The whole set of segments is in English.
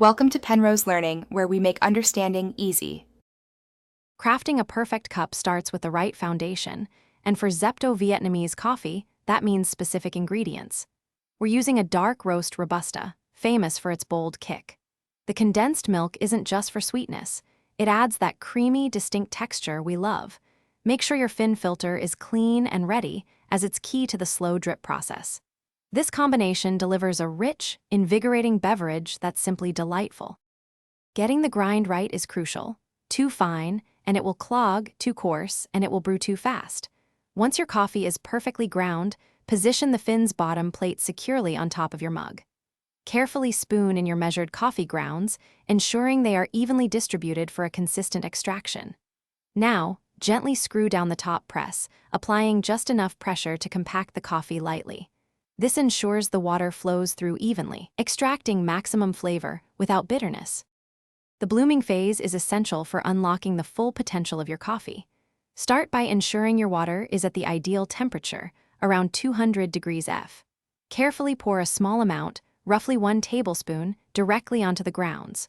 Welcome to Penrose Learning, where we make understanding easy. Crafting a perfect cup starts with the right foundation, and for Zepto Vietnamese Coffee, that means specific ingredients. We're using a dark roast Robusta, famous for its bold kick. The condensed milk isn't just for sweetness. It adds that creamy, distinct texture we love. Make sure your Phin filter is clean and ready, as it's key to the slow drip process. This combination delivers a rich, invigorating beverage that's simply delightful. Getting the grind right is crucial. Too fine, and it will clog; too coarse, and it will brew too fast. Once your coffee is perfectly ground, position the Phin's bottom plate securely on top of your mug. Carefully spoon in your measured coffee grounds, ensuring they are evenly distributed for a consistent extraction. Now, gently screw down the top press, applying just enough pressure to compact the coffee lightly. This ensures the water flows through evenly, extracting maximum flavor without bitterness. The blooming phase is essential for unlocking the full potential of your coffee. Start by ensuring your water is at the ideal temperature, around 200 degrees F. Carefully pour a small amount, roughly 1 tablespoon, directly onto the grounds.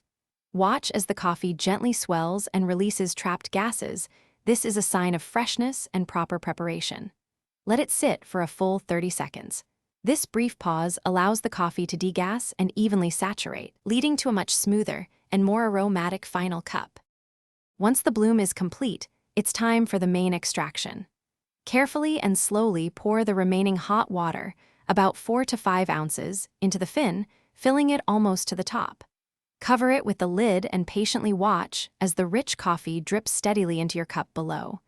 Watch as the coffee gently swells and releases trapped gases. This is a sign of freshness and proper preparation. Let it sit for a full 30 seconds. This brief pause allows the coffee to degas and evenly saturate, leading to a much smoother and more aromatic final cup. Once the bloom is complete, it's time for the main extraction. Carefully and slowly pour the remaining hot water, about 4 to 5 ounces, into the Phin, filling it almost to the top. Cover it with the lid and patiently watch as the rich coffee drips steadily into your cup below.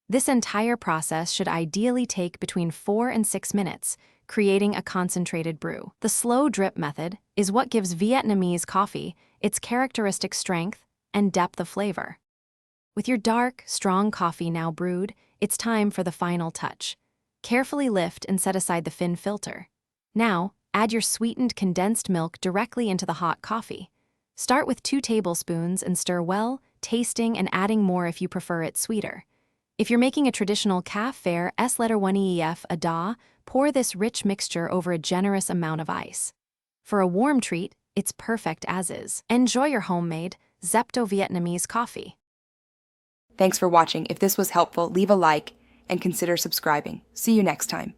This entire process should ideally take between 4 and 6 minutes, creating a concentrated brew. The slow drip method is what gives Vietnamese coffee its characteristic strength and depth of flavor. With your dark, strong coffee now brewed, it's time for the final touch. Carefully lift and set aside the Phin filter. Now, add your sweetened condensed milk directly into the hot coffee. Start with 2 tablespoons and stir well, tasting and adding more if you prefer it sweeter. If you're making a traditional caffeine S1EF ADA, pour this rich mixture over a generous amount of ice. For a warm treat, it's perfect as is. Enjoy your homemade Zepto Vietnamese coffee. Thanks for watching. If this was helpful, leave a like and consider subscribing. See you next time.